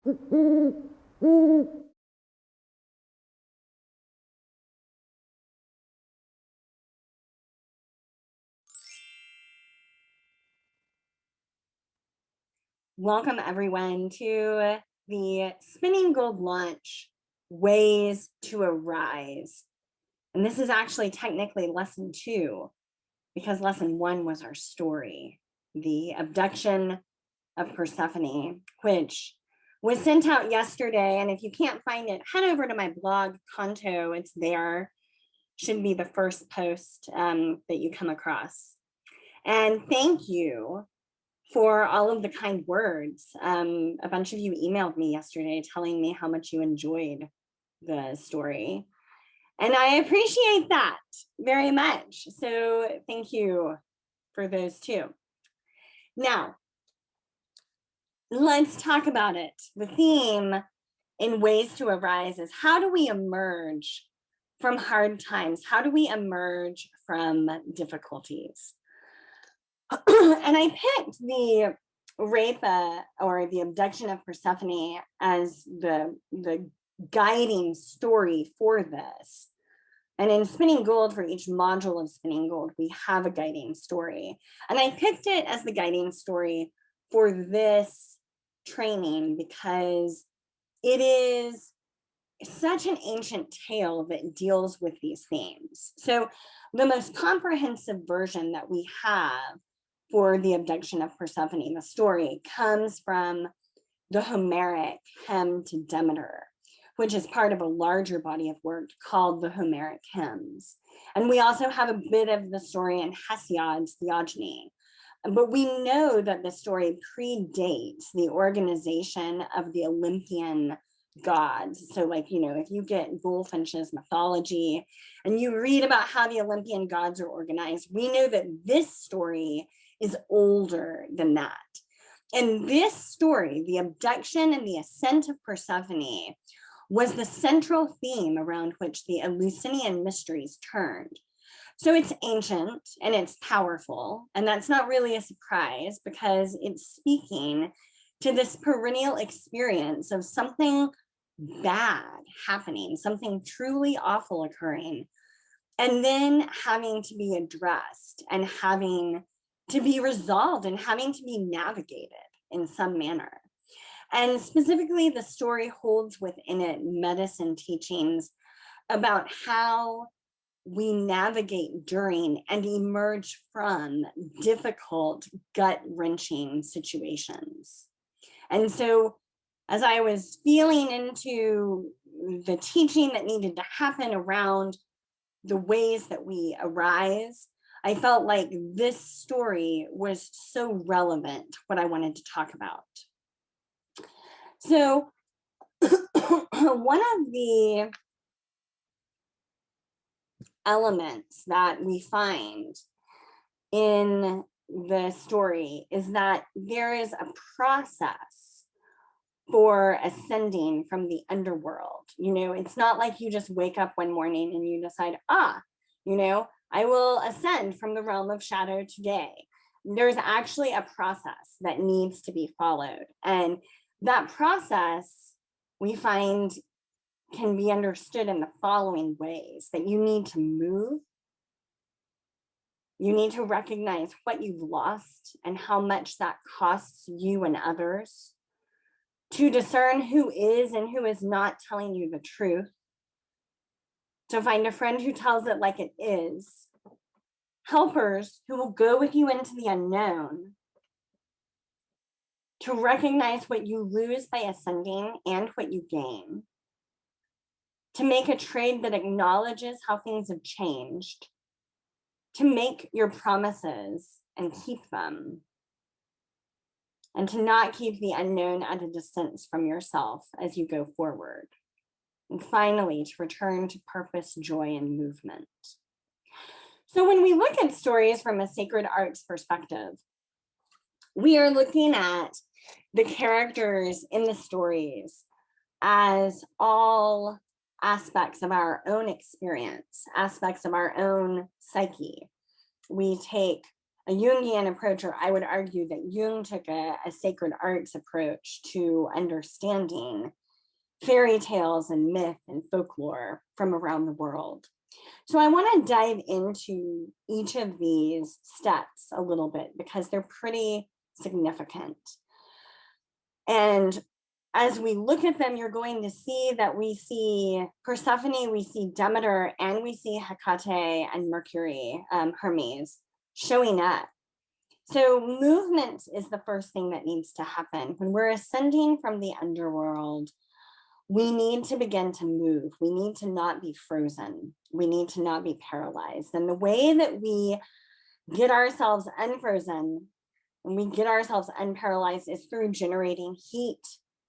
Welcome everyone to the Spinning Gold launch, Ways to Arise. And this is actually technically lesson 2 because lesson 1 was our story, the abduction of Persephone, which was sent out yesterday. And if you can't find it, head over to my blog, Canto. It's there. Should be the first post that you come across. And thank you for all of the kind words. A bunch of you emailed me yesterday telling me how much you enjoyed the story. And I appreciate that very much. So thank you for those too. Now, let's talk about it. The theme in Ways to Arise is how do we emerge from hard times? How do we emerge from difficulties? And I picked the rape or the abduction of Persephone as the guiding story for this. And in Spinning Gold, for each module of Spinning Gold, we have a guiding story. And I picked it as the guiding story for this training because it is such an ancient tale that deals with these themes. So the most comprehensive version that we have for the abduction of Persephone, the story, comes from the Homeric Hymn to Demeter, which is part of a larger body of work called the Homeric Hymns. And we also have a bit of the story in Hesiod's Theogony. But we know that the story predates the organization of the Olympian gods. So like, if you get Bulfinch's mythology and you read about how the Olympian gods are organized, we know that this story is older than that. And this story, the abduction and the ascent of Persephone, was the central theme around which the Eleusinian mysteries turned. So it's ancient and it's powerful, and that's not really a surprise because it's speaking to this perennial experience of something bad happening, something truly awful occurring, and then having to be addressed and having to be resolved and having to be navigated in some manner. And specifically, the story holds within it medicine teachings about how we navigate during and emerge from difficult, gut-wrenching situations. And so as I was feeling into the teaching that needed to happen around the ways that we arise, I felt like this story was so relevant, what I wanted to talk about. So one of the elements that we find in the story is that there is a process for ascending from the underworld. It's not like you just wake up one morning and you decide, I will ascend from the realm of shadow today. There's actually a process that needs to be followed. And that process we find can be understood in the following ways: that you need to move, you need to recognize what you've lost and how much that costs you and others, to discern who is and who is not telling you the truth, to find a friend who tells it like it is, helpers who will go with you into the unknown, to recognize what you lose by ascending and what you gain, to make a trade that acknowledges how things have changed, to make your promises and keep them, and to not keep the unknown at a distance from yourself as you go forward. And finally, to return to purpose, joy, and movement. So when we look at stories from a sacred arts perspective, we are looking at the characters in the stories as all aspects of our own experience, aspects of our own psyche. We take a Jungian approach, or I would argue that Jung took a sacred arts approach to understanding fairy tales and myth and folklore from around the world. So I want to dive into each of these steps a little bit because they're pretty significant. And as we look at them, you're going to see that we see Persephone, we see Demeter, and we see Hecate and Mercury, Hermes, showing up. So movement is the first thing that needs to happen. When we're ascending from the underworld, we need to begin to move. We need to not be frozen. We need to not be paralyzed. And the way that we get ourselves unfrozen and we get ourselves unparalyzed is through generating heat,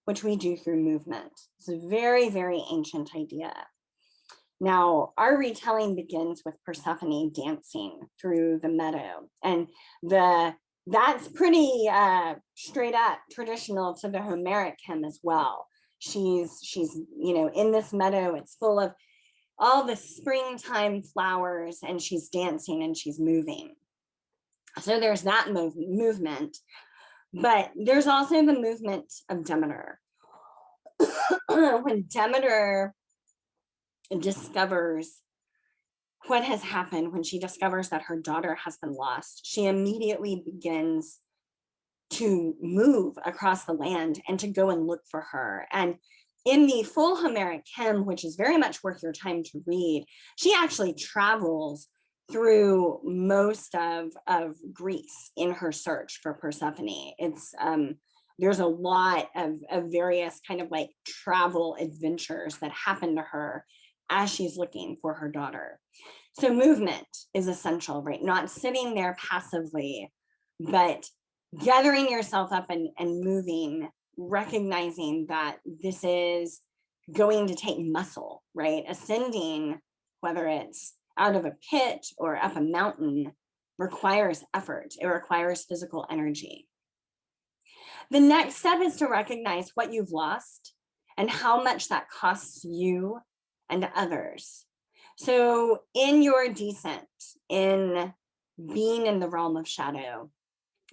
which we do through movement. It's a very, very ancient idea. Now, our retelling begins with Persephone dancing through the meadow. And that's pretty straight up traditional to the Homeric hymn as well. She's in this meadow, it's full of all the springtime flowers, and she's dancing and she's moving. So there's that movement, but there's also the movement of Demeter. When Demeter discovers what has happened, when she discovers that her daughter has been lost, she immediately begins to move across the land and to go and look for her. And in the full Homeric hymn, which is very much worth your time to read, she actually travels through most of Greece in her search for Persephone. It's there's a lot of various kind of like travel adventures that happen to her as she's looking for her daughter. So movement is essential, right? Not sitting there passively, but gathering yourself up and moving, recognizing that this is going to take muscle, right? Ascending, whether it's out of a pit or up a mountain, requires effort. It requires physical energy. The next step is to recognize what you've lost and how much that costs you and others. So in your descent, in being in the realm of shadow,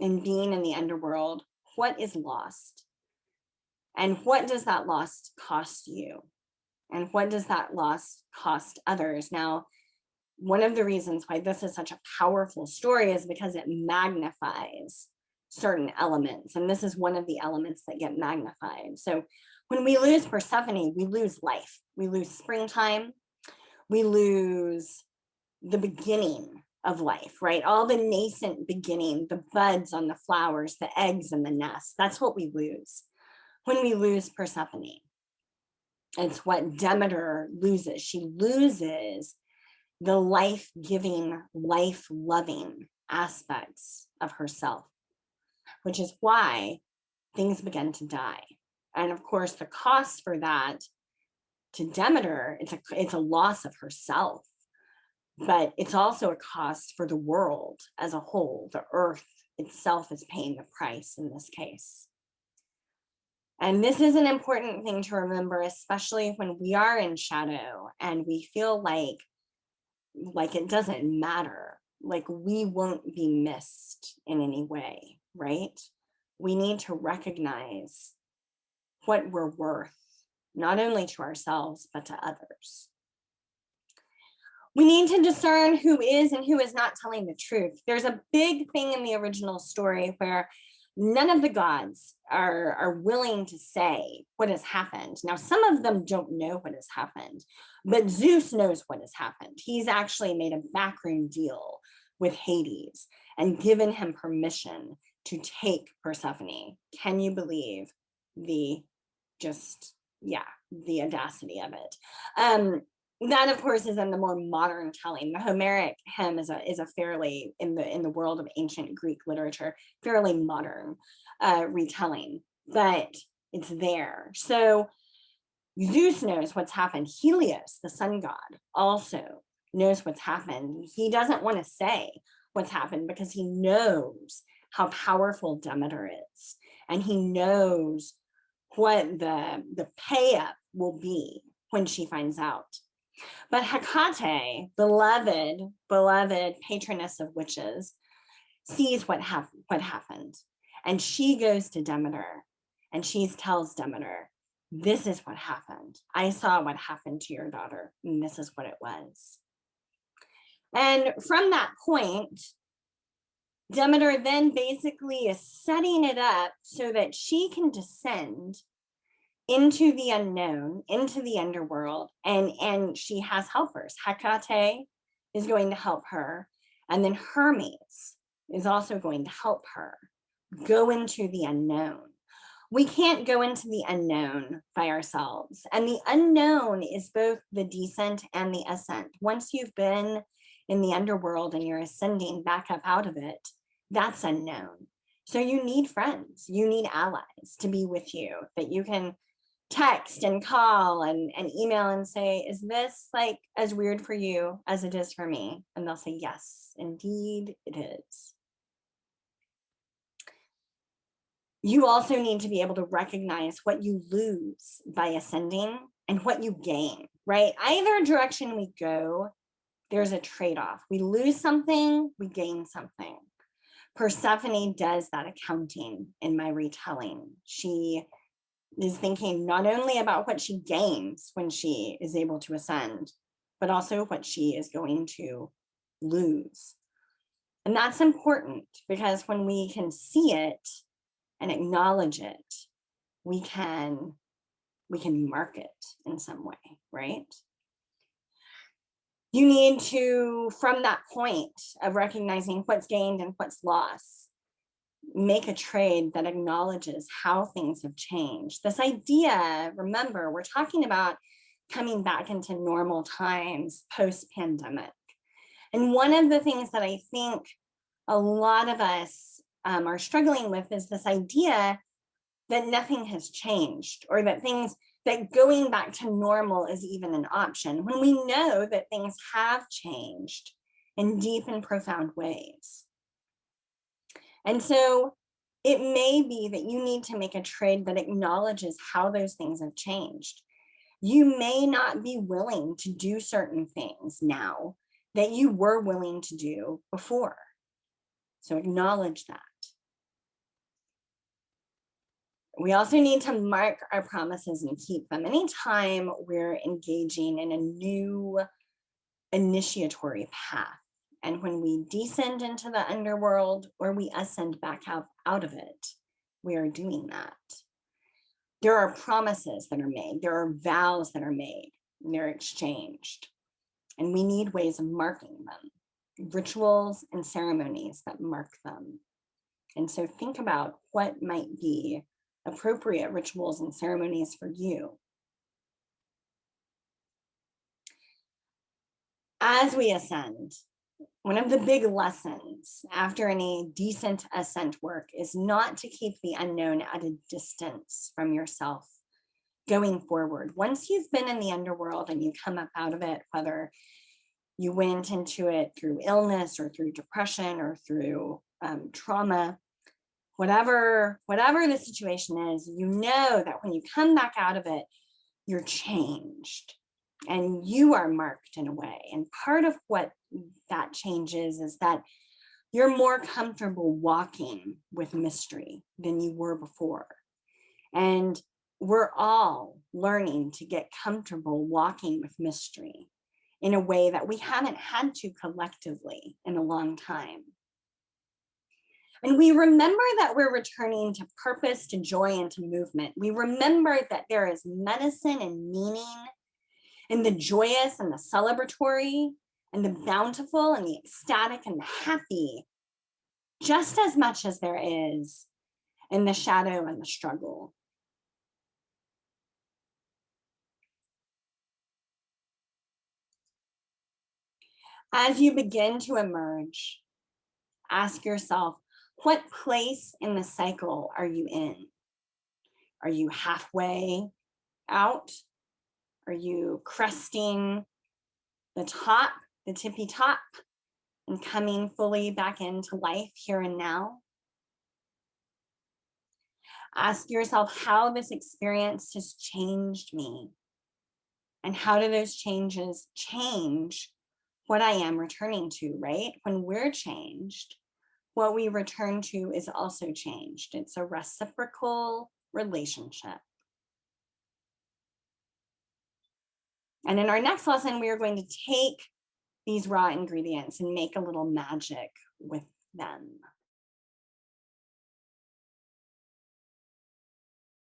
in being in the underworld, what is lost? And what does that loss cost you? And what does that loss cost others? Now, one of the reasons why this is such a powerful story is because it magnifies certain elements. And this is one of the elements that get magnified. So when we lose Persephone, we lose life. We lose springtime. We lose the beginning of life, right? All the nascent beginning, the buds on the flowers, the eggs in the nest. That's what we lose when we lose Persephone. It's what Demeter loses. She loses the life-giving, life-loving aspects of herself, which is why things begin to die. And of course, the cost for that to Demeter, it's a loss of herself, but it's also a cost for the world as a whole. The earth itself is paying the price in this case. And this is an important thing to remember, especially when we are in shadow and we feel like it doesn't matter, like we won't be missed in any way, right? We need to recognize what we're worth, not only to ourselves, but to others. We need to discern who is and who is not telling the truth. There's a big thing in the original story where none of the gods are willing to say what has happened. Now, some of them don't know what has happened, but Zeus knows what has happened. He's actually made a backroom deal with Hades and given him permission to take Persephone. Can you believe the audacity of it? That, of course, is in the more modern telling. The Homeric hymn is a fairly, in the world of ancient Greek literature, fairly modern retelling, but it's there. So Zeus knows what's happened. Helios, the sun god, also knows what's happened. He doesn't want to say what's happened because he knows how powerful Demeter is, and he knows what the pay up will be when she finds out. But Hecate, beloved patroness of witches, sees what happened. And she goes to Demeter and she tells Demeter, this is what happened. I saw what happened to your daughter, and this is what it was. And from that point, Demeter then basically is setting it up so that she can descend into the unknown, into the underworld, and she has helpers. Hecate is going to help her, and then Hermes is also going to help her go into the unknown. We can't go into the unknown by ourselves, and the unknown is both the descent and the ascent. Once you've been in the underworld and you're ascending back up out of it, that's unknown. So you need friends, you need allies to be with you, that you can text and call and email and say, is this like as weird for you as it is for me? And they'll say, yes, indeed it is. You also need to be able to recognize what you lose by ascending and what you gain, right? Either direction we go, there's a trade-off. We lose something, we gain something. Persephone does that accounting in my retelling. She is thinking not only about what she gains when she is able to ascend, but also what she is going to lose. And that's important because when we can see it and acknowledge it, we can mark it in some way, right? You need to, from that point of recognizing what's gained and what's lost, make a trade that acknowledges how things have changed. This idea, remember, we're talking about coming back into normal times post-pandemic. And one of the things that I think a lot of us are struggling with is this idea that nothing has changed, or that going back to normal is even an option, when we know that things have changed in deep and profound ways. And so it may be that you need to make a trade that acknowledges how those things have changed. You may not be willing to do certain things now that you were willing to do before. So acknowledge that. We also need to mark our promises and keep them. Anytime we're engaging in a new initiatory path, and when we descend into the underworld or we ascend back out of it, we are doing that. There are promises that are made, there are vows that are made, and they're exchanged. And we need ways of marking them, rituals and ceremonies that mark them. And so think about what might be appropriate rituals and ceremonies for you. As we ascend, one of the big lessons after any decent ascent work is not to keep the unknown at a distance from yourself going forward. Once you've been in the underworld and you come up out of it, whether you went into it through illness or through depression or through trauma, whatever the situation is, you know that when you come back out of it, you're changed and you are marked in a way. And part of what that changes is that you're more comfortable walking with mystery than you were before. And we're all learning to get comfortable walking with mystery in a way that we haven't had to collectively in a long time. And we remember that we're returning to purpose, to joy, and to movement. We remember that there is medicine and meaning in the joyous and the celebratory and the bountiful and the ecstatic and the happy, just as much as there is in the shadow and the struggle. As you begin to emerge, ask yourself, what place in the cycle are you in? Are you halfway out? Are you cresting the top, the tippy top, and coming fully back into life here and now? Ask yourself how this experience has changed me, and how do those changes change what I am returning to, right? When we're changed, what we return to is also changed. It's a reciprocal relationship. And in our next lesson, we are going to take these raw ingredients and make a little magic with them.